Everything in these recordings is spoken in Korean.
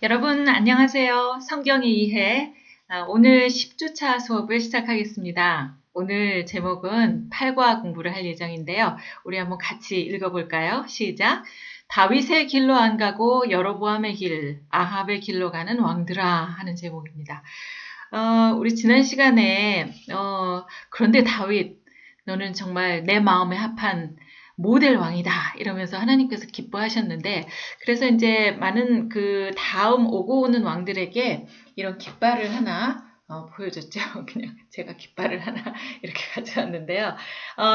여러분 안녕하세요. 성경의 이해 오늘 10주차 수업을 시작하겠습니다. 오늘 제목은 8과 공부를 할 예정인데요. 우리 한번 같이 읽어볼까요? 시작! 다윗의 길로 안 가고 여로보암의 길, 아합의 길로 가는 왕들아 하는 제목입니다. 우리 지난 시간에 그런데 다윗 너는 정말 내 마음에 합한 모델 왕이다 이러면서 하나님께서 기뻐하셨는데 그래서 이제 많은 그 다음 오고 오는 왕들에게 이런 깃발을 하나 보여줬죠. 그냥 제가 깃발을 하나 이렇게 가져왔는데요.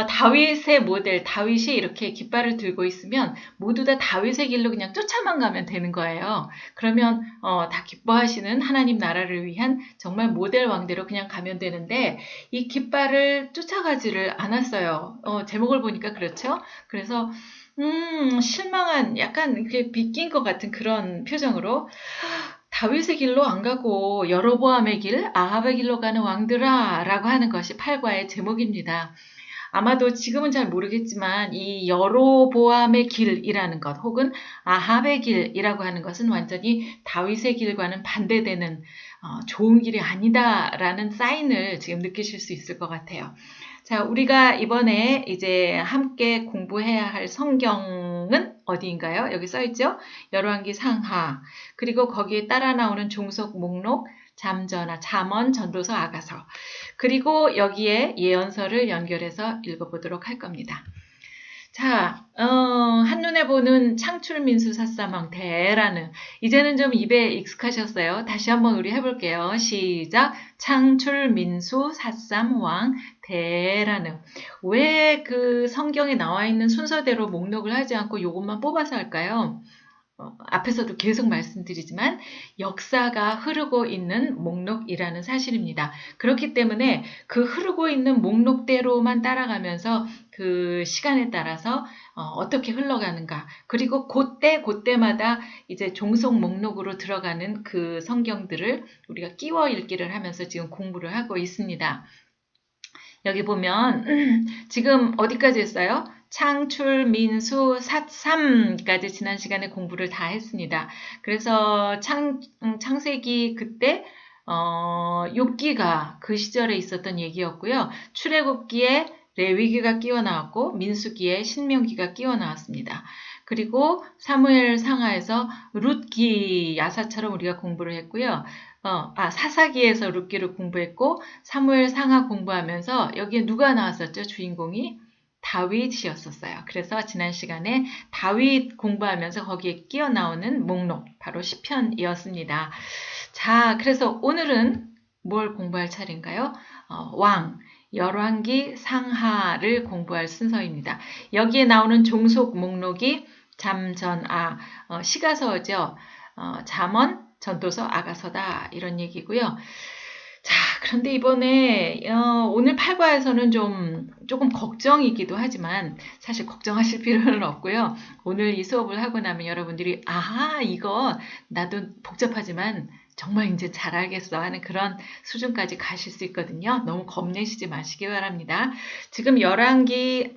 다윗의 모델, 다윗이 이렇게 깃발을 들고 있으면 모두 다 다윗의 길로 그냥 쫓아만 가면 되는 거예요. 그러면 다 기뻐하시는 하나님 나라를 위한 정말 모델 왕대로 그냥 가면 되는데 이 깃발을 쫓아가지를 않았어요. 제목을 보니까 그렇죠. 그래서 실망한 약간 이렇게 비낀 것 같은 그런 표정으로 다윗의 길로 안 가고 여로보암의 길, 아합의 길로 가는 왕들아 라고 하는 것이 8과의 제목입니다. 아마도 지금은 잘 모르겠지만 이 여로보암의 길이라는 것 혹은 아합의 길이라고 하는 것은 완전히 다윗의 길과는 반대되는 좋은 길이 아니다라는 사인을 지금 느끼실 수 있을 것 같아요. 자, 우리가 이번에 이제 함께 공부해야 할 성경은 어디인가요? 여기 써있죠? 열왕기 상하, 그리고 거기에 따라 나오는 종속 목록, 잠전하, 잠언, 전도서, 아가서, 그리고 여기에 예언서를 연결해서 읽어보도록 할 겁니다. 자, 한눈에 보는 창출민수 사사망대라는 이제는 좀 입에 익숙하셨어요. 다시 한번 우리 해볼게요. 시작. 창출민수 사삼왕 대라는 왜 그 성경에 나와 있는 순서대로 목록을 하지 않고 요것만 뽑아서 할까요? 앞에서도 계속 말씀드리지만 역사가 흐르고 있는 목록이라는 사실입니다. 그렇기 때문에 그 흐르고 있는 목록대로만 따라가면서 그 시간에 따라서 어떻게 흘러가는가 그리고 그때마다 이제 종속 목록으로 들어가는 그 성경들을 우리가 끼워 읽기를 하면서 지금 공부를 하고 있습니다. 여기 보면 지금 어디까지 했어요? 창출, 민수, 삿삼까지 지난 시간에 공부를 다 했습니다. 그래서 창세기 그때 욥기가 그 시절에 있었던 얘기였고요. 출애굽기에 레위기가 끼워 나왔고 민수기에 신명기가 끼워 나왔습니다. 그리고 사무엘 상하에서 룻기 야사처럼 우리가 공부를 했고요. 사사기에서 룻기를 공부했고 사무엘 상하 공부하면서 여기에 누가 나왔었죠? 주인공이 다윗이었었어요. 그래서 지난 시간에 다윗 공부하면서 거기에 끼어 나오는 목록 바로 시편이었습니다. 자, 그래서 오늘은 뭘 공부할 차례인가요? 왕, 열왕기 상하를 공부할 순서입니다. 여기에 나오는 종속 목록이 잠전아, 시가서죠. 잠언, 전도서, 아가서다 이런 얘기고요. 자, 그런데 이번에 오늘 8과에서는 조금 걱정이기도 하지만 사실 걱정하실 필요는 없고요. 오늘 이 수업을 하고 나면 여러분들이 이거 나도 복잡하지만 정말 이제 잘 알겠어 하는 그런 수준까지 가실 수 있거든요. 너무 겁내시지 마시기 바랍니다. 지금 열왕기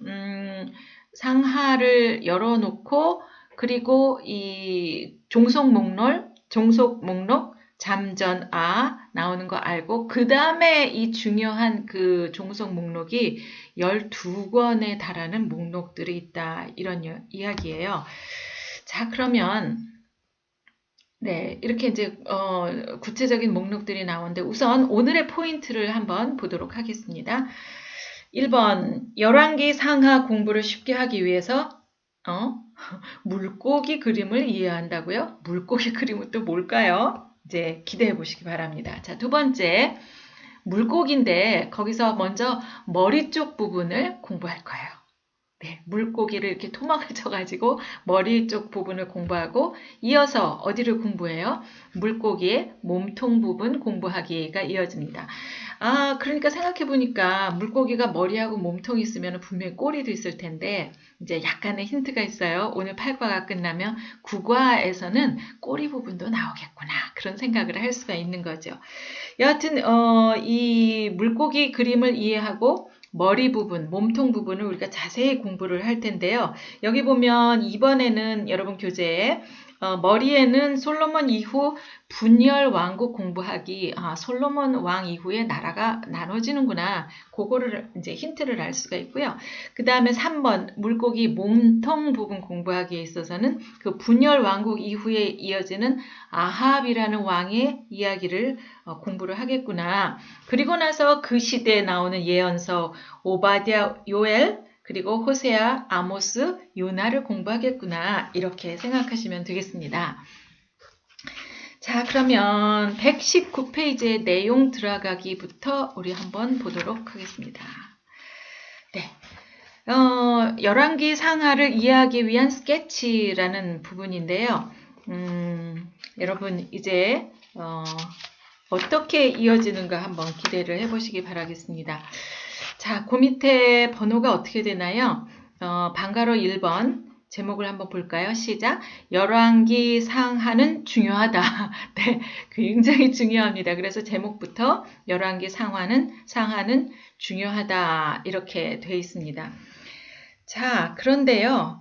상하를 열어놓고 그리고 이 종속 목록 잠전아 나오는 거 알고 그 다음에 이 중요한 그 종속 목록이 12권에 달하는 목록들이 있다 이런 이야기예요. 자, 그러면 네, 이렇게 이제 구체적인 목록들이 나오는데 우선 오늘의 포인트를 한번 보도록 하겠습니다. 1번 열왕기 상하 공부를 쉽게 하기 위해서 물고기 그림을 이해한다고요? 물고기 그림은 또 뭘까요? 이제 기대해 보시기 바랍니다. 자, 두 번째 물고기인데 거기서 먼저 머리 쪽 부분을 공부할 거예요. 네, 물고기를 이렇게 토막을 쳐가지고 머리 쪽 부분을 공부하고 이어서 어디를 공부해요? 물고기의 몸통 부분 공부하기가 이어집니다. 그러니까 생각해보니까 물고기가 머리하고 몸통이 있으면 분명히 꼬리도 있을 텐데 이제 약간의 힌트가 있어요. 오늘 8과가 끝나면 9과에서는 꼬리 부분도 나오겠구나. 그런 생각을 할 수가 있는 거죠. 여하튼 이 물고기 그림을 이해하고 머리 부분, 몸통 부분을 우리가 자세히 공부를 할 텐데요. 여기 보면 이번에는 여러분 교재에 머리에는 솔로몬 이후 분열 왕국 공부하기, 솔로몬 왕 이후에 나라가 나눠지는구나. 그거를 이제 힌트를 알 수가 있고요. 그 다음에 3번 물고기 몸통 부분 공부하기에 있어서는 그 분열 왕국 이후에 이어지는 아합이라는 왕의 이야기를 공부를 하겠구나. 그리고 나서 그 시대에 나오는 예언서 오바댜, 요엘, 그리고 호세아, 아모스, 요나를 공부하겠구나. 이렇게 생각하시면 되겠습니다. 자, 그러면 119페이지의 내용 들어가기부터 우리 한번 보도록 하겠습니다. 네. 열왕기 상하를 이해하기 위한 스케치라는 부분인데요. 여러분 이제 어떻게 이어지는가 한번 기대를 해보시기 바라겠습니다. 자, 그 밑에 번호가 어떻게 되나요? 방가로 1번 제목을 한번 볼까요? 시작. 열왕기 상하는 중요하다. 네, 굉장히 중요합니다. 그래서 제목부터 열왕기 상하는 중요하다. 이렇게 되어 있습니다. 자, 그런데요.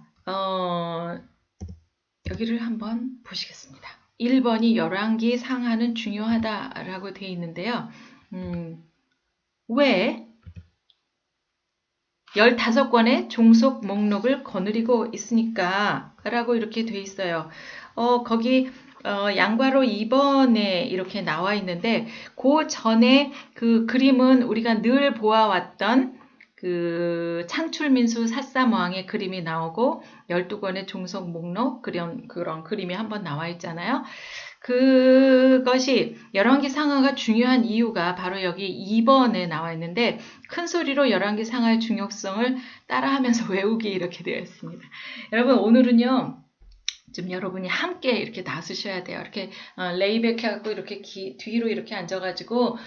여기를 한번 보시겠습니다. 1번이 열왕기 상하는 중요하다라고 되어 있는데요. 왜 15권의 종속 목록을 거느리고 있으니까 라고 이렇게 돼 있어요. 거기 양괄호 2번에 이렇게 나와 있는데 그 전에 그 그림은 우리가 늘 보아왔던 그 창출민수 사삼왕의 그림이 나오고 12권의 종속 목록 그런 그림이 한번 나와 있잖아요. 그것이 열왕기 상하가 중요한 이유가 바로 여기 2번에 나와 있는데 큰 소리로 열왕기 상하의 중요성을 따라하면서 외우기 이렇게 되어 있습니다. 여러분 오늘은요. 좀 여러분이 함께 이렇게 나서셔야 돼요. 이렇게 레이백 해갖고 이렇게 뒤로 이렇게 앉아가지고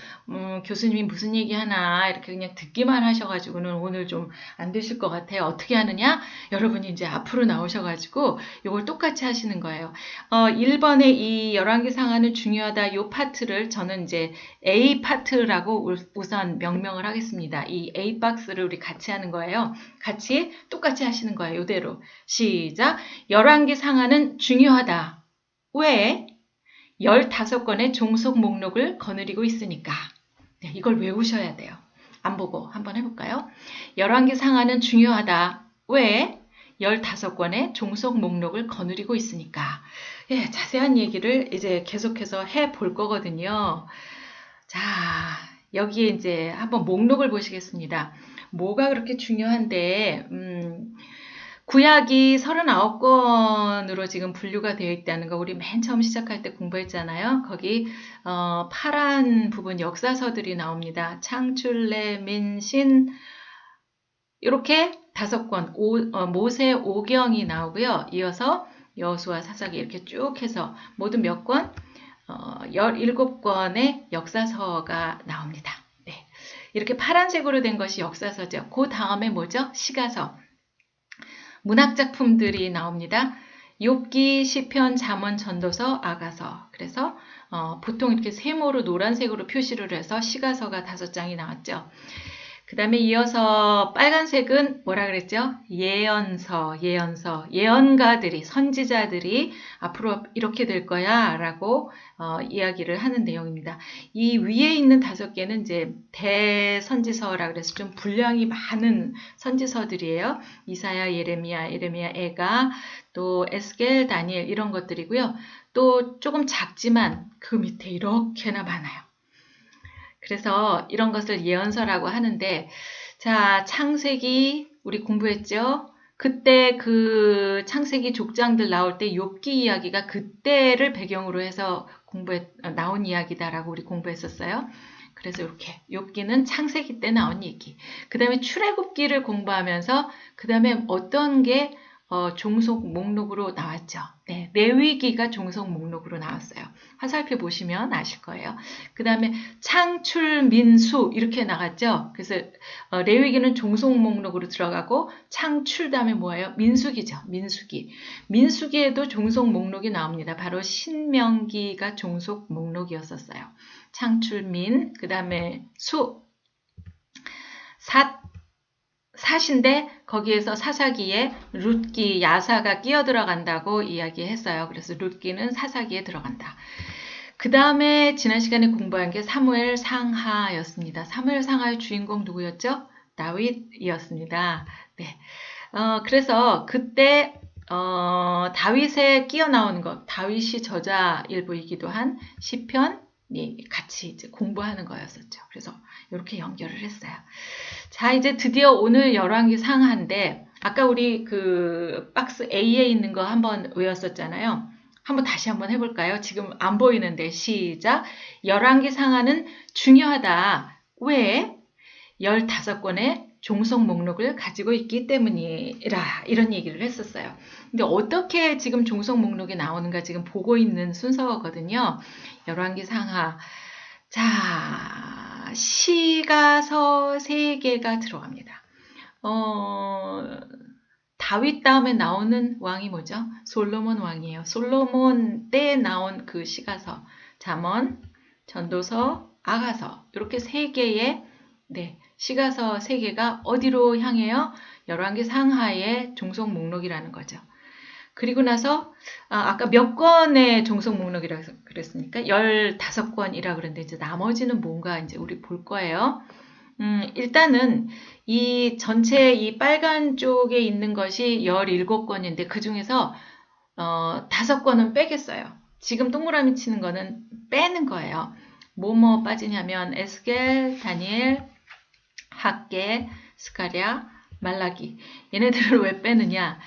교수님이 무슨 얘기 하나 이렇게 그냥 듣기만 하셔가지고는 오늘 좀 안 되실 것 같아요. 어떻게 하느냐? 여러분이 이제 앞으로 나오셔가지고 이걸 똑같이 하시는 거예요. 1번에 이 열왕기 상하는 중요하다 이 파트를 저는 이제 A 파트라고 우선 명명을 하겠습니다. 이 A 박스를 우리 같이 하는 거예요. 같이 똑같이 하시는 거예요. 이대로 시작. 열왕기 상하는 중요하다. 왜? 15권의 종속 목록을 거느리고 있으니까. 네, 이걸 외우셔야 돼요. 안 보고 한번 해볼까요? 열왕기 상하는 중요하다. 왜? 15권의 종속 목록을 거느리고 있으니까. 예, 자세한 얘기를 이제 계속해서 해볼 거거든요. 자, 여기에 이제 한번 목록을 보시겠습니다. 뭐가 그렇게 중요한데, 구약이 39권으로 지금 분류가 되어 있다는 거 우리 맨 처음 시작할 때 공부했잖아요. 거기 파란 부분 역사서들이 나옵니다. 창출, 레민, 신 이렇게 5권 모세 오경이 나오고요. 이어서 여호수아 사사기 이렇게 쭉 해서 모두 몇 권? 17권의 역사서가 나옵니다. 네. 이렇게 파란색으로 된 것이 역사서죠. 그 다음에 뭐죠? 시가서. 문학작품들이 나옵니다. 욥기, 시편, 잠언, 전도서, 아가서. 그래서 보통 이렇게 세모로 노란색으로 표시를 해서 시가서가 5장이 나왔죠. 그 다음에 이어서 빨간색은 뭐라 그랬죠? 예언서. 예언가들이, 선지자들이 앞으로 이렇게 될 거야 라고 이야기를 하는 내용입니다. 이 위에 있는 5개는 이제 대선지서라 그래서 좀 분량이 많은 선지서들이에요. 이사야, 예레미야, 에가, 또 에스겔, 다니엘 이런 것들이고요. 또 조금 작지만 그 밑에 이렇게나 많아요. 그래서 이런 것을 예언서라고 하는데, 자, 창세기 우리 공부했죠? 그때 그 창세기 족장들 나올 때 욥기 이야기가 그때를 배경으로 해서 나온 이야기다라고 우리 공부했었어요. 그래서 이렇게 욥기는 창세기 때 나온 얘기. 그 다음에 출애굽기를 공부하면서 그 다음에 어떤 게 종속 목록으로 나왔죠. 네, 레위기가 종속 목록으로 나왔어요. 화살표 보시면 아실 거예요. 그 다음에 창출, 민수 이렇게 나갔죠. 그래서 레위기는 종속 목록으로 들어가고 창출 다음에 뭐예요? 민수기죠. 민수기에도 종속 목록이 나옵니다. 바로 신명기가 종속 목록이었었어요. 창출, 민, 그 다음에 수, 삿, 사시인데 거기에서 사사기에 룻기, 야사가 끼어 들어간다고 이야기했어요. 그래서 룻기는 사사기에 들어간다. 그 다음에 지난 시간에 공부한 게 사무엘 상하였습니다. 사무엘 상하의 주인공 누구였죠? 다윗이었습니다. 네. 그래서 그때 다윗에 끼어 나오는 것, 다윗이 저자일보이기도 한 시편이 같이 이제 공부하는 거였었죠. 그래서 이렇게 연결을 했어요. 자, 이제 드디어 오늘 열왕기 상하인데 아까 우리 그 박스 A에 있는 거 한번 외웠었잖아요. 다시 한번 해볼까요? 지금 안 보이는데 시작. 열왕기 상하는 중요하다. 왜? 15권의 종속 목록을 가지고 있기 때문이라 이런 얘기를 했었어요. 근데 어떻게 지금 종속 목록이 나오는가 지금 보고 있는 순서거든요. 열왕기 상하. 자, 시가서 3개가 들어갑니다. 다윗 다음에 나오는 왕이 뭐죠? 솔로몬 왕이에요. 솔로몬 때 나온 그 시가서, 잠언, 전도서, 아가서 이렇게 3개의 시가서 3개가 어디로 향해요? 열왕기 상하의 종속 목록이라는 거죠. 그리고 나서 아까 몇 권의 종속 목록이라고 그랬습니까? 15권이라고 그랬는데 이제 나머지는 뭔가 이제 우리 볼 거예요. 일단은 이 전체 이 빨간 쪽에 있는 것이 17권인데 그 중에서 5권은 빼겠어요. 지금 동그라미 치는 거는 빼는 거예요. 뭐뭐 빠지냐면 에스겔, 다니엘, 학개, 스가랴, 말라기. 얘네들을 왜 빼느냐?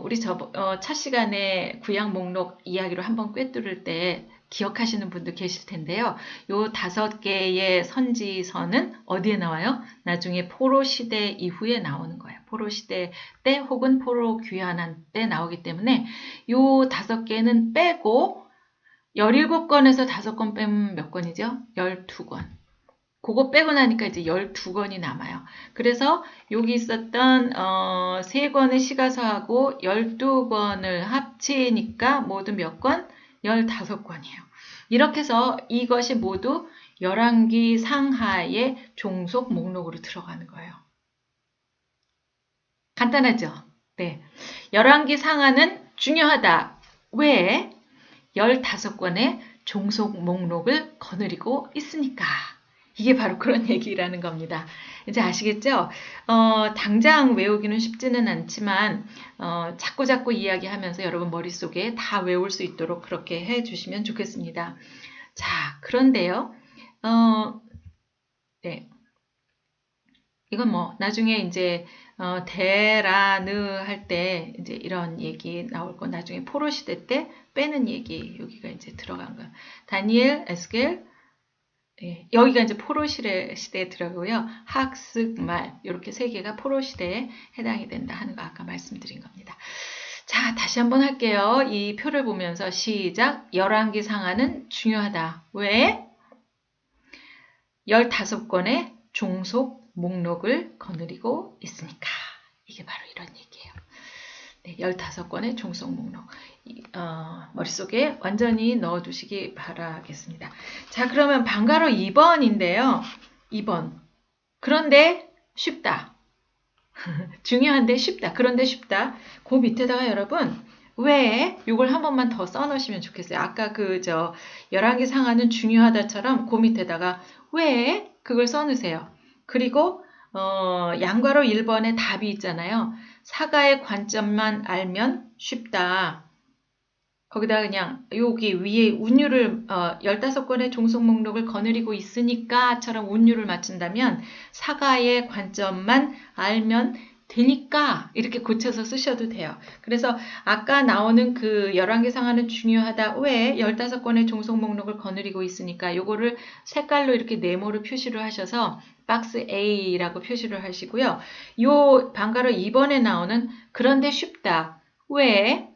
우리 첫 시간에 구약 목록 이야기로 한번 꿰뚫을 때 기억하시는 분도 계실 텐데요. 요 5개의 선지서는 어디에 나와요? 나중에 포로 시대 이후에 나오는 거예요. 포로 시대 때 혹은 포로 귀환한 때 나오기 때문에 요 5개는 빼고 17권에서 5권 빼면 몇 권이죠? 12권. 그거 빼고 나니까 이제 12권이 남아요. 그래서 여기 있었던 3권의 시가서하고 12권을 합치니까 모두 몇 권? 15권이에요. 이렇게 해서 이것이 모두 열왕기 상하의 종속 목록으로 들어가는 거예요. 간단하죠? 네. 열왕기 상하는 중요하다. 왜? 15권의 종속 목록을 거느리고 있으니까. 이게 바로 그런 얘기라는 겁니다. 이제 아시겠죠? 당장 외우기는 쉽지는 않지만 자꾸자꾸 이야기하면서 여러분 머릿속에 다 외울 수 있도록 그렇게 해주시면 좋겠습니다. 자, 그런데요. 네. 이건 뭐 나중에 이제 데라느 할 때 이제 이런 얘기 나올 거 나중에 포로 시대 때 빼는 얘기 여기가 이제 들어간 거. 다니엘, 에스겔 여기가 이제 포로 시대에 들어가고요. 학습, 말 이렇게 3개가 포로 시대에 해당이 된다 하는 거 아까 말씀드린 겁니다. 자, 다시 한번 할게요. 이 표를 보면서 시작. 열왕기 상하는 중요하다. 왜? 15권의 종속 목록을 거느리고 있으니까. 이게 바로 이런 얘기예요. 네, 15권의 종속 목록. 머릿속에 완전히 넣어두시기 바라겠습니다. 자, 그러면 방가로 2번인데요. 2번. 그런데 쉽다. 중요한데 쉽다. 그런데 쉽다. 그 밑에다가 여러분 왜 이걸 한 번만 더 써놓으시면 좋겠어요. 아까 열왕기 상하는 중요하다처럼 그 밑에다가 왜 그걸 써놓으세요. 그리고 양괄호 1번에 답이 있잖아요. 사가의 관점만 알면 쉽다. 거기다 그냥 여기 위에 운율을 15권의 종속 목록을 거느리고 있으니까처럼 운율을 맞춘다면 사가의 관점만 알면 되니까 이렇게 고쳐서 쓰셔도 돼요. 그래서 아까 나오는 그 열왕기 상하는 중요하다. 왜 15권의 종속 목록을 거느리고 있으니까 요거를 색깔로 이렇게 네모로 표시를 하셔서 박스 A라고 표시를 하시고요. 요 방가로 2번에 나오는 그런데 쉽다. 왜?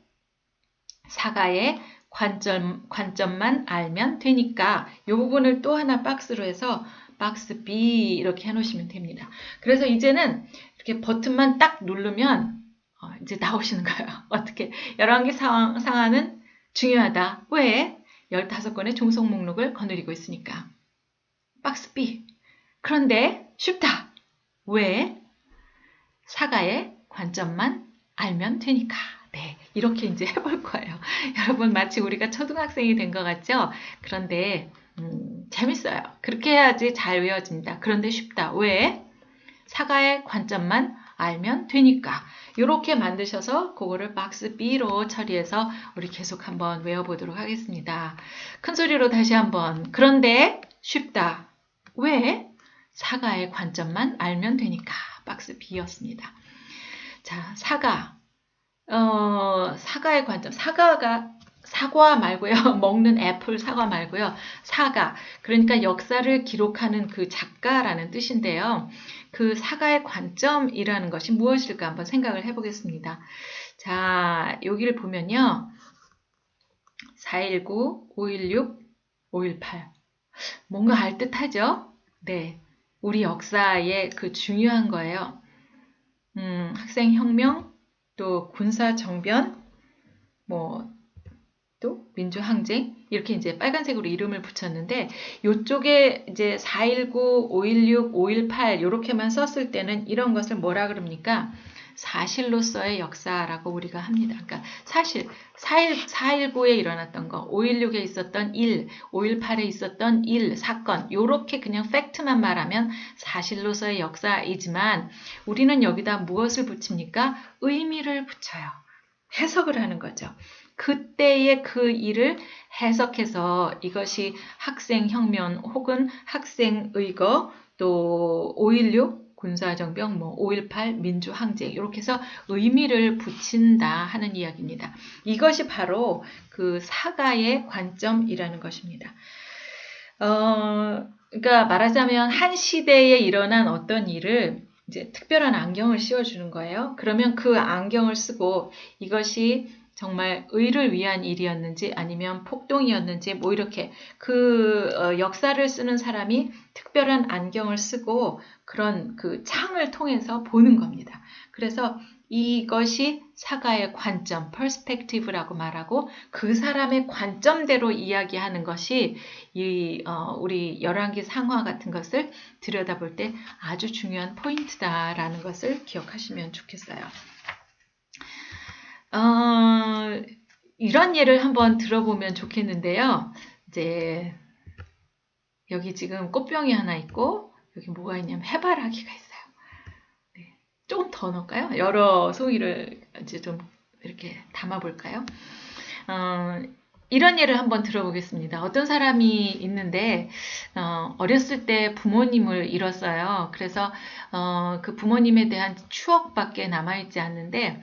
사가의 관점만 알면 되니까 이 부분을 또 하나 박스로 해서 박스 B 이렇게 해놓으시면 됩니다. 그래서 이제는 이렇게 버튼만 딱 누르면 이제 나오시는 거예요. 어떻게? 열왕기 상하는 중요하다. 왜? 15권의 종속 목록을 거느리고 있으니까. 박스 B. 그런데 쉽다. 왜? 사과의 관점만 알면 되니까. 네, 이렇게 이제 해볼 거예요. 여러분 마치 우리가 초등학생이 된 것 같죠? 그런데 재밌어요. 그렇게 해야지 잘 외워집니다. 그런데 쉽다. 왜? 사과의 관점만 알면 되니까. 이렇게 만드셔서 그거를 박스 B로 처리해서 우리 계속 한번 외워보도록 하겠습니다. 큰 소리로 다시 한번. 그런데 쉽다. 왜? 사과의 관점만 알면 되니까. 박스 B였습니다. 자, 사과의 관점. 사과 말고요. 먹는 애플 사과 말고요. 사과. 그러니까 역사를 기록하는 그 작가라는 뜻인데요. 그 사과의 관점이라는 것이 무엇일까 한번 생각을 해보겠습니다. 자, 여기를 보면요. 4.19, 5.16, 5.18. 뭔가 알듯하죠? 네. 우리 역사의 그 중요한 거예요. 학생혁명, 또 군사정변, 또 민주항쟁, 이렇게 이제 빨간색으로 이름을 붙였는데, 요쪽에 이제 4.19, 5.16, 5.18, 요렇게만 썼을 때는 이런 것을 뭐라 그럽니까? 사실로서의 역사라고 우리가 합니다. 그러니까 사실, 4.19에 일어났던 거, 5.16에 있었던 일, 5.18에 있었던 일, 사건, 요렇게 그냥 팩트만 말하면 사실로서의 역사이지만, 우리는 여기다 무엇을 붙입니까? 의미를 붙여요. 해석을 하는 거죠. 그때의 그 일을 해석해서 이것이 학생혁명 혹은 학생의거, 또 5.16 군사정병, 5.18 민주항쟁, 이렇게 해서 의미를 붙인다 하는 이야기입니다. 이것이 바로 그 사과의 관점이라는 것입니다. 그러니까 말하자면 한 시대에 일어난 어떤 일을 이제 특별한 안경을 씌워주는 거예요. 그러면 그 안경을 쓰고 이것이 정말 의를 위한 일이었는지 아니면 폭동이었는지 이렇게 그 역사를 쓰는 사람이 특별한 안경을 쓰고 그런 그 창을 통해서 보는 겁니다. 그래서 이것이 사과의 관점, perspective라고 말하고 그 사람의 관점대로 이야기하는 것이 우리 열왕기 상하 같은 것을 들여다볼 때 아주 중요한 포인트다라는 것을 기억하시면 좋겠어요. 이런 예를 한번 들어보면 좋겠는데요. 이제 여기 지금 꽃병이 하나 있고 여기 뭐가 있냐면 해바라기가 있어요. 네, 조금 더 넣을까요? 여러 송이를 이제 좀 이렇게 담아볼까요? 이런 예를 한번 들어보겠습니다. 어떤 사람이 있는데 어렸을 때 부모님을 잃었어요. 그래서 그 부모님에 대한 추억밖에 남아있지 않는데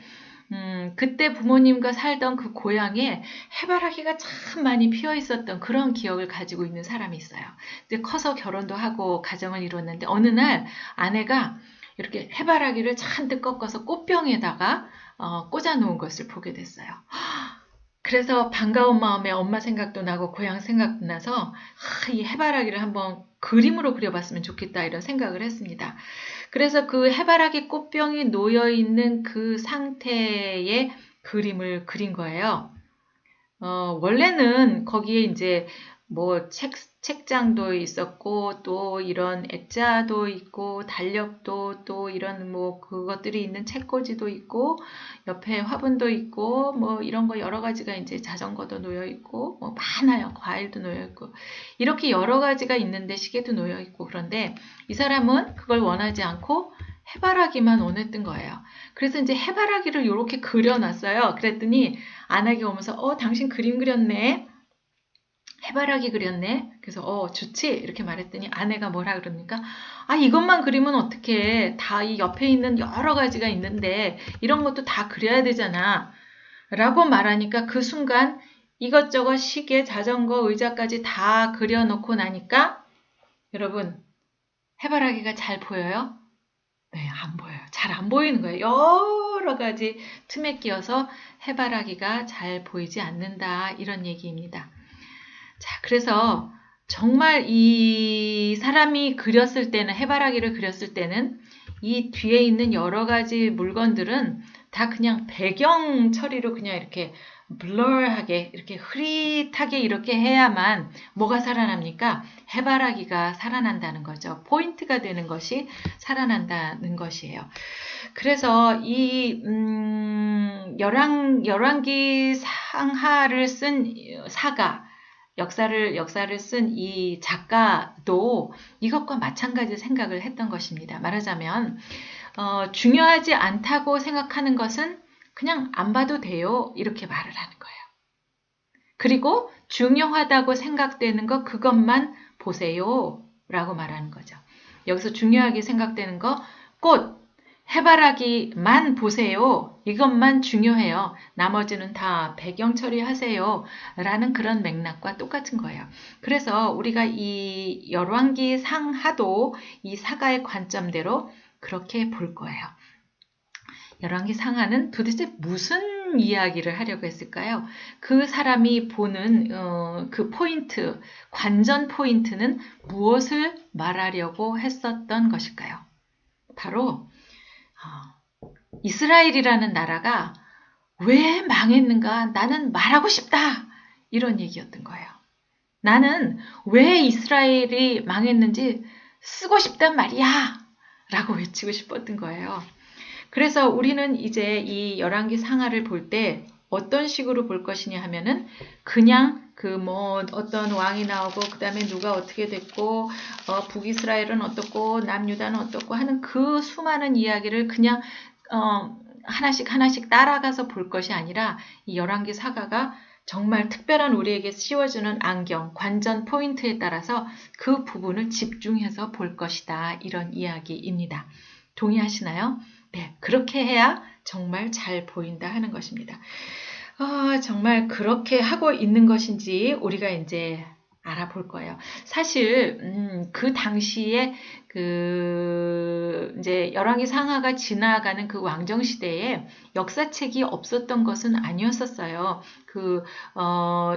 그때 부모님과 살던 그 고향에 해바라기가 참 많이 피어 있었던 그런 기억을 가지고 있는 사람이 있어요. 근데 커서 결혼도 하고 가정을 이뤘는데 어느 날 아내가 이렇게 해바라기를 잔뜩 꺾어서 꽃병에다가 꽂아 놓은 것을 보게 됐어요. 그래서 반가운 마음에 엄마 생각도 나고 고향 생각도 나서 이 해바라기를 한번 그림으로 그려봤으면 좋겠다 이런 생각을 했습니다. 그래서 그 해바라기 꽃병이 놓여있는 그 상태의 그림을 그린 거예요. 원래는 거기에 이제 책장도 있었고 또 이런 액자도 있고 달력도 또 이런 그것들이 있는 책꽂이도 있고 옆에 화분도 있고 이런 거 여러 가지가 이제 자전거도 놓여 있고 많아요. 과일도 놓여 있고 이렇게 여러 가지가 있는데 시계도 놓여 있고 그런데 이 사람은 그걸 원하지 않고 해바라기만 원했던 거예요. 그래서 이제 해바라기를 이렇게 그려놨어요. 그랬더니 아내가 오면서 당신 그림 그렸네. 해바라기 그렸네. 그래서 좋지 이렇게 말했더니 아내가 뭐라 그럽니까? 이것만 그리면 어떡해. 다 이 옆에 있는 여러 가지가 있는데 이런 것도 다 그려야 되잖아. 라고 말하니까 그 순간 이것저것 시계, 자전거, 의자까지 다 그려놓고 나니까 여러분 해바라기가 잘 보여요? 네, 안 보여요. 잘 안 보이는 거예요. 여러 가지 틈에 끼어서 해바라기가 잘 보이지 않는다 이런 얘기입니다. 자, 그래서 정말 이 사람이 그렸을 때는 해바라기를 그렸을 때는 이 뒤에 있는 여러 가지 물건들은 다 그냥 배경 처리로 그냥 이렇게 블러하게 이렇게 흐릿하게 이렇게 해야만 뭐가 살아납니까? 해바라기가 살아난다는 거죠. 포인트가 되는 것이 살아난다는 것이에요. 그래서 이 열왕기 상하를 쓴 사가 역사를 쓴 이 작가도 이것과 마찬가지 생각을 했던 것입니다. 말하자면 중요하지 않다고 생각하는 것은 그냥 안 봐도 돼요. 이렇게 말을 하는 거예요. 그리고 중요하다고 생각되는 거 그것만 보세요. 라고 말하는 거죠. 여기서 중요하게 생각되는 거 꽃, 해바라기만 보세요. 이것만 중요해요. 나머지는 다 배경 처리하세요. 라는 그런 맥락과 똑같은 거예요. 그래서 우리가 이 열왕기 상하도 이 사가의 관점대로 그렇게 볼 거예요. 열왕기 상하는 도대체 무슨 이야기를 하려고 했을까요? 그 사람이 보는 그 포인트, 관전 포인트는 무엇을 말하려고 했었던 것일까요? 바로 이스라엘이라는 나라가 왜 망했는가 나는 말하고 싶다. 이런 얘기였던 거예요. 나는 왜 이스라엘이 망했는지 쓰고 싶단 말이야. 라고 외치고 싶었던 거예요. 그래서 우리는 이제 이 열왕기 상하를 볼 때 어떤 식으로 볼 것이냐 하면은 그냥 어떤 왕이 나오고 그 다음에 누가 어떻게 됐고 북이스라엘은 어떻고 남유다는 어떻고 하는 그 수많은 이야기를 그냥 하나씩 따라가서 볼 것이 아니라 이 열왕기 사가가 정말 특별한 우리에게 씌워주는 안경, 관전 포인트에 따라서 그 부분을 집중해서 볼 것이다. 이런 이야기입니다. 동의하시나요? 네, 그렇게 해야 정말 잘 보인다 하는 것입니다. 정말 그렇게 하고 있는 것인지 우리가 이제 알아볼 거예요. 사실 그 당시에 이제 열왕기 상하가 지나가는 그 왕정 시대에 역사책이 없었던 것은 아니었었어요.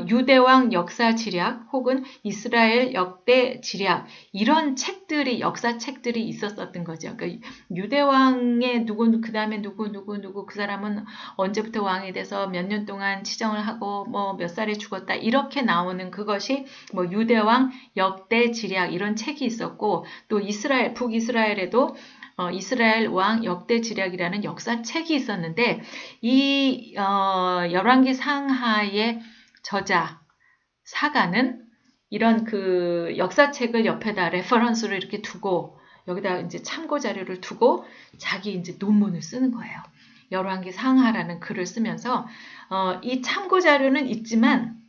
유대왕 역사 지략 혹은 이스라엘 역대 지략 이런 책들이 역사책들이 있었던 거죠. 그러니까 유대왕의 그 다음에 누구 그 사람은 언제부터 왕이 돼서 몇 년 동안 치정을 하고 몇 살에 죽었다 이렇게 나오는 그것이 유대왕 역대 지략 이런 책이 있었고 또 북이스라엘에도 이스라엘 왕 역대 지략이라는 역사책이 있었는데 이 열왕기 상하의 저자 사가는 이런 그 역사책을 옆에다 레퍼런스를 이렇게 두고 여기다 이제 참고 자료를 두고 자기 이제 논문을 쓰는 거예요. 열왕기 상하라는 글을 쓰면서 이 참고 자료는 있지만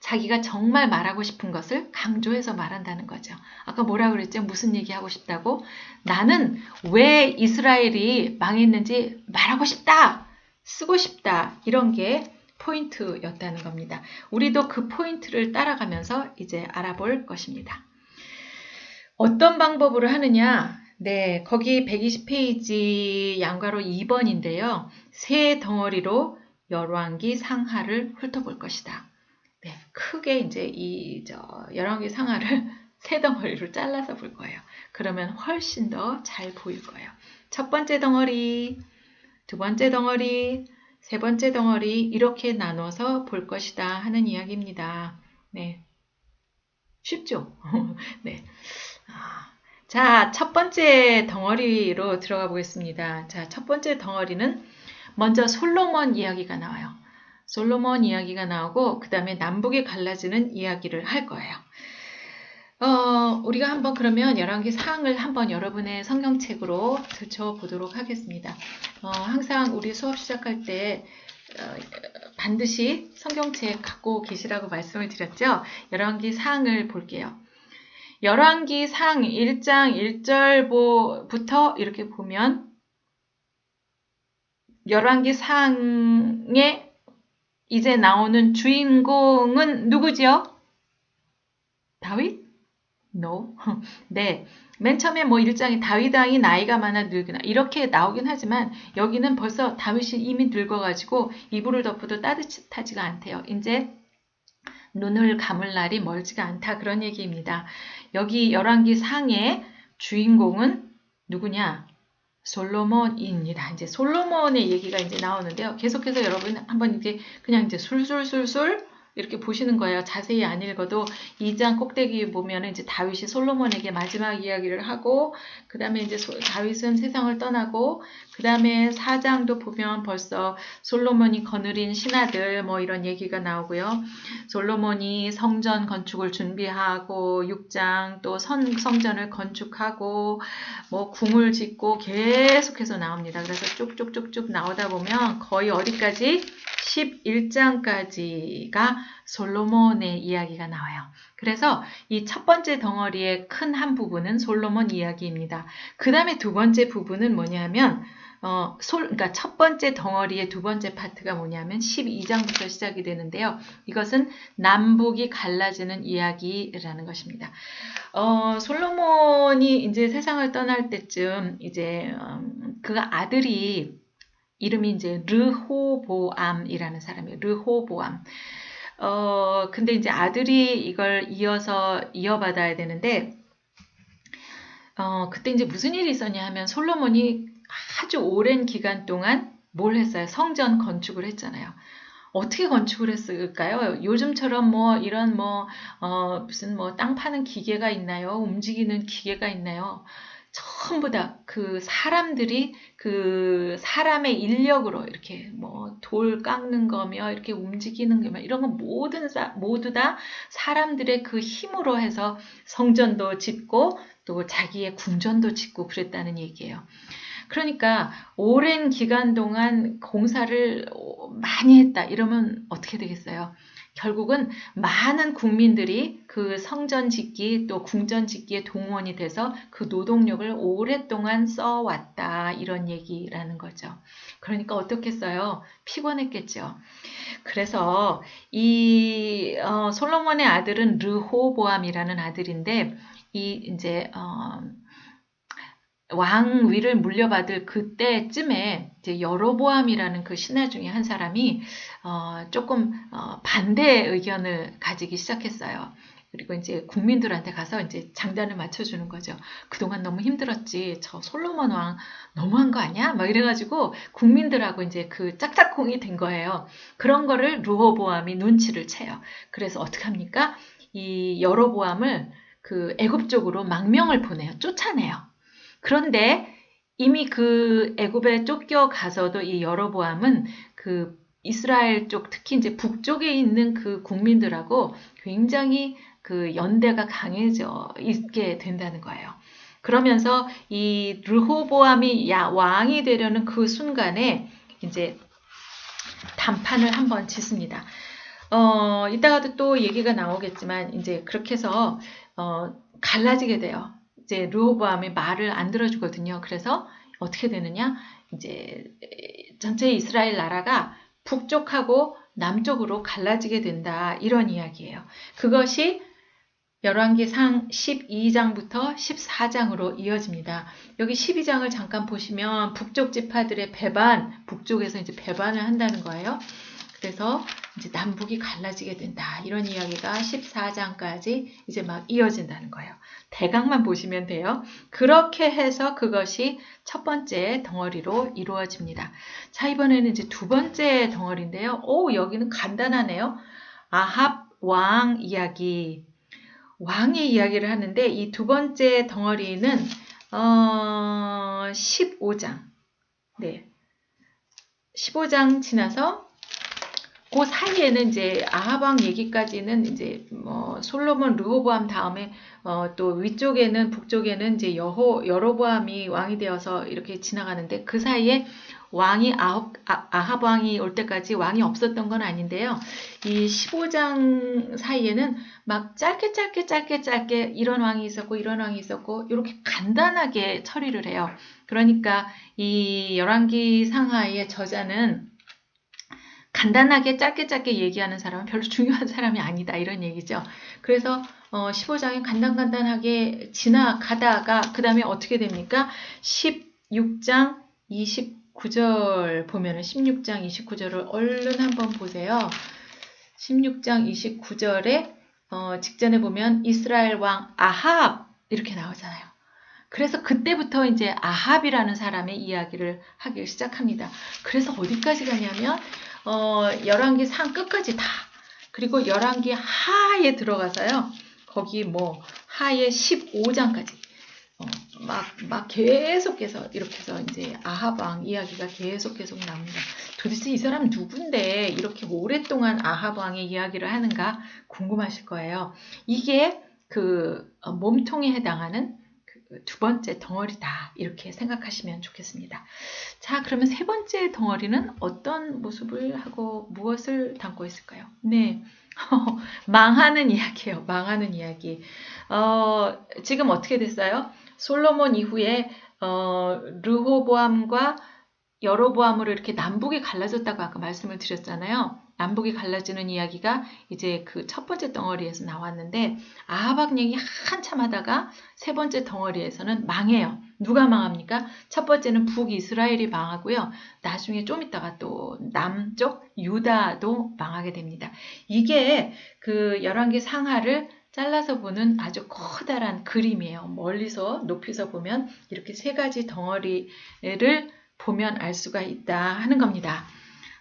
자기가 정말 말하고 싶은 것을 강조해서 말한다는 거죠. 아까 뭐라 그랬죠? 무슨 얘기하고 싶다고? 나는 왜 이스라엘이 망했는지 말하고 싶다! 쓰고 싶다! 이런 게 포인트였다는 겁니다. 우리도 그 포인트를 따라가면서 이제 알아볼 것입니다. 어떤 방법으로 하느냐? 네, 거기 120페이지 양괄호 2번인데요. 세 덩어리로 열왕기 상하를 훑어볼 것이다. 네, 크게 이제 열왕기 상하를 세 덩어리로 잘라서 볼 거예요. 그러면 훨씬 더 잘 보일 거예요. 첫 번째 덩어리, 두 번째 덩어리, 세 번째 덩어리 이렇게 나눠서 볼 것이다 하는 이야기입니다. 네, 쉽죠? 네. 자, 첫 번째 덩어리로 들어가 보겠습니다. 자, 첫 번째 덩어리는 먼저 솔로몬 이야기가 나와요. 솔로몬 이야기가 나오고 그 다음에 남북이 갈라지는 이야기를 할 거예요. 우리가 한번 그러면 열왕기 상을 한번 여러분의 성경책으로 들춰보도록 하겠습니다. 항상 우리 수업 시작할 때 반드시 성경책 갖고 계시라고 말씀을 드렸죠. 열왕기 상을 볼게요. 열왕기 상 1장 1절부터 이렇게 보면 열왕기 상에 이제 나오는 주인공은 누구죠? 다윗? No. 네. 맨 처음에 1장에 다윗 왕이 나이가 많아 늙으나 이렇게 나오긴 하지만 여기는 벌써 다윗이 이미 늙어가지고 이불을 덮어도 따뜻하지가 않대요. 이제 눈을 감을 날이 멀지가 않다 그런 얘기입니다. 여기 열왕기 상의 주인공은 누구냐? 솔로몬입니다. 이제 솔로몬의 얘기가 이제 나오는데요. 계속해서 여러분 한번 이제 그냥 이제 술술술술 이렇게 보시는 거예요. 자세히 안 읽어도 2장 꼭대기 보면 이제 다윗이 솔로몬에게 마지막 이야기를 하고, 그 다음에 이제 다윗은 세상을 떠나고, 그 다음에 4장도 보면 벌써 솔로몬이 거느린 신하들 뭐 이런 얘기가 나오고요. 솔로몬이 성전 건축을 준비하고, 6장 또 성전을 건축하고, 뭐 궁을 짓고 계속해서 나옵니다. 그래서 쭉쭉쭉쭉 나오다 보면 거의 어디까지? 11장까지가 솔로몬의 이야기가 나와요. 그래서 이 첫 번째 덩어리의 큰 한 부분은 솔로몬 이야기입니다. 그 다음에 두 번째 부분은 뭐냐면 그러니까 첫 번째 덩어리의 두 번째 파트가 뭐냐면 12장부터 시작이 되는데요. 이것은 남북이 갈라지는 이야기라는 것입니다. 솔로몬이 이제 세상을 떠날 때쯤 이제 그가 아들이 이름이 이제 르호보암이라는 사람이에요. 르호보암. 근데 이제 아들이 이걸 이어받아야 되는데, 그때 이제 무슨 일이 있었냐 하면 솔로몬이 아주 오랜 기간 동안 뭘 했어요? 성전 건축을 했잖아요. 어떻게 건축을 했을까요? 요즘처럼 뭐 이런 무슨 땅 파는 기계가 있나요? 움직이는 기계가 있나요? 전부 다 그 사람들이 그 사람의 인력으로 이렇게 뭐 돌 깎는 거며 이렇게 움직이는 거며 이런 거 모두 다 사람들의 그 힘으로 해서 성전도 짓고 또 자기의 궁전도 짓고 그랬다는 얘기예요. 그러니까 오랜 기간 동안 공사를 많이 했다 이러면 어떻게 되겠어요? 결국은 많은 국민들이 그 성전 짓기 또 궁전 짓기에 동원이 돼서 그 노동력을 오랫동안 써왔다 이런 얘기라는 거죠. 그러니까 어떻겠어요? 피곤했겠죠. 그래서 이 솔로몬의 아들은 르호보암이라는 아들인데 이 이제 왕위를 물려받을 그때쯤에 이제 여로보암이라는 그 신하 중에 한 사람이 조금 반대 의견을 가지기 시작했어요. 그리고 이제 국민들한테 가서 이제 장단을 맞춰주는 거죠. 그동안 너무 힘들었지. 저 솔로몬 왕 너무한 거 아니야? 막 이래가지고 국민들하고 이제 그 짝짝꿍이 된 거예요. 그런 거를 르호보암이 눈치를 채요. 그래서 어떻게 합니까? 이 여로보암을 그 애굽 쪽으로 망명을 보내요. 쫓아내요. 그런데 이미 그 애굽에 쫓겨가서도 이 여로보암은 그 이스라엘 쪽, 특히 이제 북쪽에 있는 그 국민들하고 굉장히 그 연대가 강해져 있게 된다는 거예요. 그러면서 이 르호보암이 왕이 되려는 그 순간에 이제 단판을 한번 짓습니다. 이따가도 또 얘기가 나오겠지만 이제 그렇게 해서 갈라지게 돼요. 이제 르호보암이 말을 안 들어주거든요. 그래서 어떻게 되느냐? 이제 전체 이스라엘 나라가 북쪽하고 남쪽으로 갈라지게 된다. 이런 이야기예요. 그것이 열왕기상 12장부터 14장으로 이어집니다. 여기 12장을 잠깐 보시면 북쪽 지파들의 북쪽에서 이제 배반을 한다는 거예요. 그래서 이제 남북이 갈라지게 된다. 이런 이야기가 14장까지 이제 막 이어진다는 거예요. 대강만 보시면 돼요. 그렇게 해서 그것이 첫 번째 덩어리로 이루어집니다. 자, 이번에는 이제 두 번째 덩어리인데요. 여기는 간단하네요. 아합 왕 이야기. 왕의 이야기를 하는데 이 두 번째 덩어리는 15장. 네. 15장 지나서 그 사이에는 이제 아합 왕 얘기까지는 이제 솔로몬 르호보암 다음에 또 위쪽에는 북쪽에는 이제 여로보암이 왕이 되어서 이렇게 지나가는데 그 사이에 왕이 아합 왕이 올 때까지 왕이 없었던 건 아닌데요. 이 15장 사이에는 막 짧게 이런 왕이 있었고 이런 왕이 있었고 이렇게 간단하게 처리를 해요. 그러니까 이 열왕기 상하의 저자는 간단하게 짧게 얘기하는 사람은 별로 중요한 사람이 아니다 이런 얘기죠. 그래서 15장이 간단하게 지나가다가 그 다음에 어떻게 됩니까? 16장 29절 보면은 16장 29절을 얼른 한번 보세요. 16장 29절에 직전에 보면 이스라엘 왕 아합 이렇게 나오잖아요. 그래서 그때부터 이제 아합이라는 사람의 이야기를 하기 시작합니다. 그래서 어디까지 가냐면 열왕기 상 끝까지 다, 그리고 열왕기 하에 들어가서요. 거기 뭐 하에 15장까지 막 계속해서 이렇게 해서 이제 아합 왕 이야기가 계속 나옵니다. 도대체 이 사람 누군데 이렇게 오랫동안 아합 왕의 이야기를 하는가 궁금하실 거예요. 이게 그 몸통에 해당하는 두 번째 덩어리다, 이렇게 생각하시면 좋겠습니다. 자, 그러면 세 번째 덩어리는 어떤 모습을 하고 무엇을 담고 있을까요? 네, 망하는 이야기예요. 망하는 이야기. 지금 어떻게 됐어요? 솔로몬 이후에 르호보암과 여로보암으로 이렇게 남북이 갈라졌다고 아까 말씀을 드렸잖아요. 남북이 갈라지는 이야기가 이제 그 첫 번째 덩어리에서 나왔는데, 아합 왕이 한참 하다가 세 번째 덩어리에서는 망해요. 누가 망합니까? 첫 번째는 북이스라엘이 망하고요. 나중에 좀 있다가 또 남쪽 유다도 망하게 됩니다. 이게 그 열왕기 상하를 잘라서 보는 아주 커다란 그림이에요. 멀리서 높이서 보면 이렇게 세 가지 덩어리를 보면 알 수가 있다 하는 겁니다.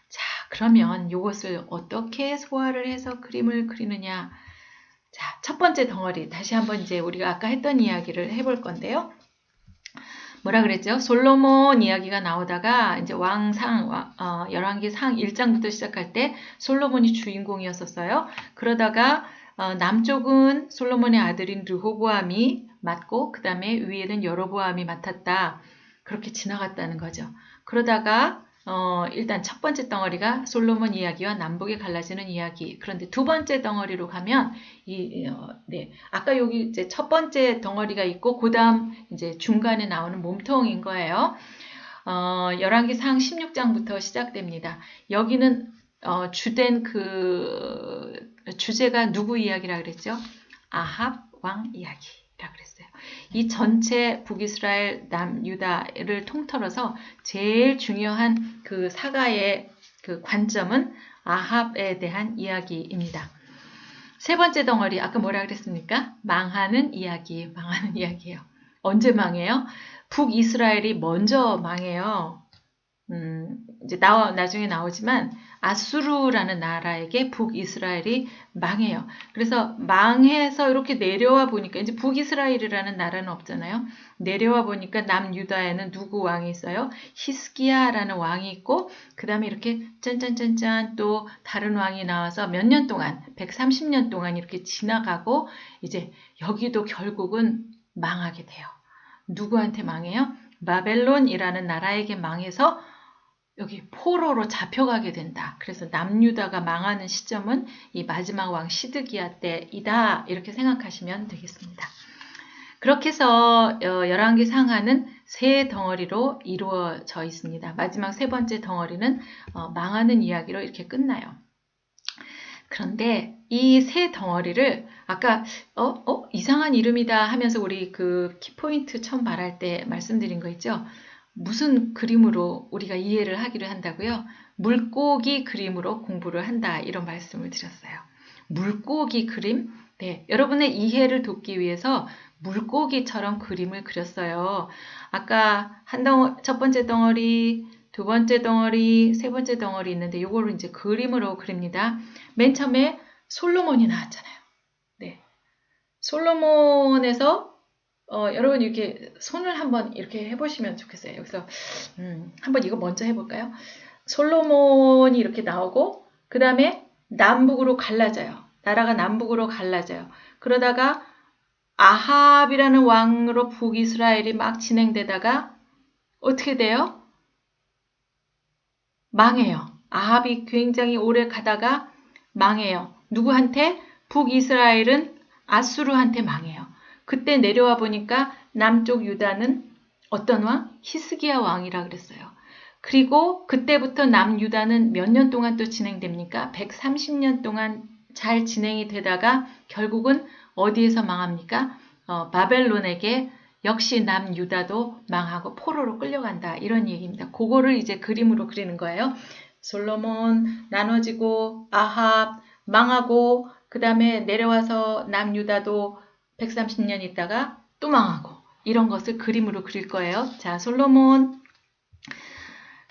자, 그러면 이것을 어떻게 소화를 해서 그림을 그리느냐? 자, 첫 번째 덩어리, 다시 한번 이제 우리가 아까 했던 이야기를 해볼 건데요. 뭐라 그랬죠? 솔로몬 이야기가 나오다가 이제 열왕기 상 1장부터 시작할 때 솔로몬이 주인공이었었어요. 그러다가 남쪽은 솔로몬의 아들인 르호보암이 맡고, 그 다음에 위에는 여로보암이 맡았다. 그렇게 지나갔다는 거죠. 그러다가 일단 첫 번째 덩어리가 솔로몬 이야기와 남북에 갈라지는 이야기. 그런데 두 번째 덩어리로 가면 아까 여기 이제 첫 번째 덩어리가 있고 그 다음 이제 중간에 나오는 몸통인 거예요. 열왕기 상 16장부터 시작됩니다. 여기는 주된 그 주제가 누구 이야기라 그랬죠? 아합 왕 이야기라 그랬어요. 이 전체 북이스라엘 남유다를 통틀어서 제일 중요한 그 사가의 그 관점은 아합에 대한 이야기입니다. 세 번째 덩어리, 아까 뭐라 그랬습니까? 망하는 이야기예요. 언제 망해요? 북이스라엘이 먼저 망해요. 이제 나중에 나오지만 아수르라는 나라에게 북이스라엘이 망해요. 그래서 망해서 이렇게 내려와 보니까 이제 북이스라엘이라는 나라는 없잖아요. 내려와 보니까 남유다에는 누구 왕이 있어요? 히스기야라는 왕이 있고, 그 다음에 이렇게 짠짠짠짠 또 다른 왕이 나와서 몇 년 동안 130년 동안 이렇게 지나가고 이제 여기도 결국은 망하게 돼요. 누구한테 망해요? 바벨론이라는 나라에게 망해서 여기 포로로 잡혀가게 된다. 그래서 남유다가 망하는 시점은 이 마지막 왕 시드기야 때이다, 이렇게 생각하시면 되겠습니다. 그렇게 해서 열왕기 상하는 세 덩어리로 이루어져 있습니다. 마지막 세 번째 덩어리는 망하는 이야기로 이렇게 끝나요. 그런데 이 세 덩어리를 아까 이상한 이름이다 하면서 우리 그 키포인트 처음 말할 때 말씀드린 거 있죠? 무슨 그림으로 우리가 이해를 하기를 한다고요? 물고기 그림으로 공부를 한다, 이런 말씀을 드렸어요. 물고기 그림? 네, 여러분의 이해를 돕기 위해서 물고기처럼 그림을 그렸어요. 아까 첫 번째 덩어리, 두 번째 덩어리, 세 번째 덩어리 있는데 요거를 이제 그림으로 그립니다. 맨 처음에 솔로몬이 나왔잖아요. 네, 솔로몬에서 여러분 이렇게 손을 한번 이렇게 해보시면 좋겠어요. 여기서 한번 이거 먼저 해볼까요? 솔로몬이 이렇게 나오고 그 다음에 남북으로 갈라져요. 나라가 남북으로 갈라져요. 그러다가 아합이라는 왕으로 북이스라엘이 막 진행되다가 어떻게 돼요? 망해요. 아합이 굉장히 오래 가다가 망해요. 누구한테? 북이스라엘은 아수르한테 망해요. 그때 내려와 보니까 남쪽 유다는 어떤 왕? 히스기야 왕이라 그랬어요. 그리고 그때부터 남유다는 몇 년 동안 또 진행됩니까? 130년 동안 잘 진행이 되다가 결국은 어디에서 망합니까? 바벨론에게 역시 남유다도 망하고 포로로 끌려간다, 이런 얘기입니다. 그거를 이제 그림으로 그리는 거예요. 솔로몬 나눠지고 아합 망하고 그 다음에 내려와서 남유다도 130년 있다가 또 망하고 이런 것을 그림으로 그릴 거예요. 자, 솔로몬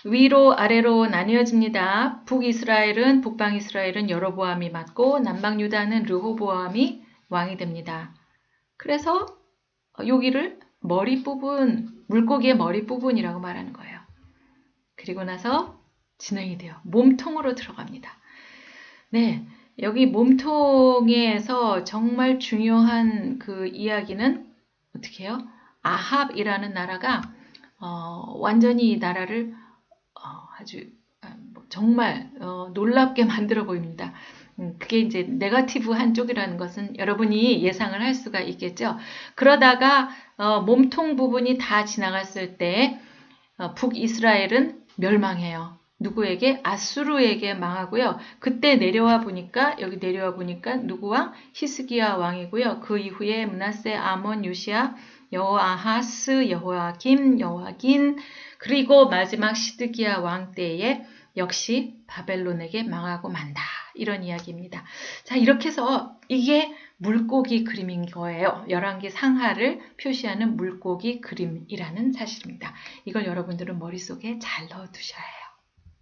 위로 아래로 나뉘어집니다. 북방 이스라엘은 여로보암이 맞고 남방 유다는 르호보암이 왕이 됩니다. 그래서 여기를 머리 부분, 물고기의 머리 부분이라고 말하는 거예요. 그리고 나서 진행이 돼요. 몸통으로 들어갑니다. 네, 여기 몸통에서 정말 중요한 그 이야기는 어떻게 해요? 아합이라는 나라가 완전히 이 나라를 아주 정말 놀랍게 만들어 보입니다. 그게 이제 네거티브 한쪽이라는 것은 여러분이 예상을 할 수가 있겠죠. 그러다가 몸통 부분이 다 지나갔을 때 북이스라엘은 멸망해요. 누구에게? 아수르에게 망하고요. 그때 여기 내려와 보니까 누구 왕? 히스기야 왕이고요. 그 이후에 므낫세, 아몬, 요시야, 여호아하스, 여호야김, 여호야긴, 그리고 마지막 시드기야 왕 때에 역시 바벨론에게 망하고 만다. 이런 이야기입니다. 자, 이렇게 해서 이게 물고기 그림인 거예요. 열왕기 상하를 표시하는 물고기 그림이라는 사실입니다. 이걸 여러분들은 머릿속에 잘 넣어두셔야 해요.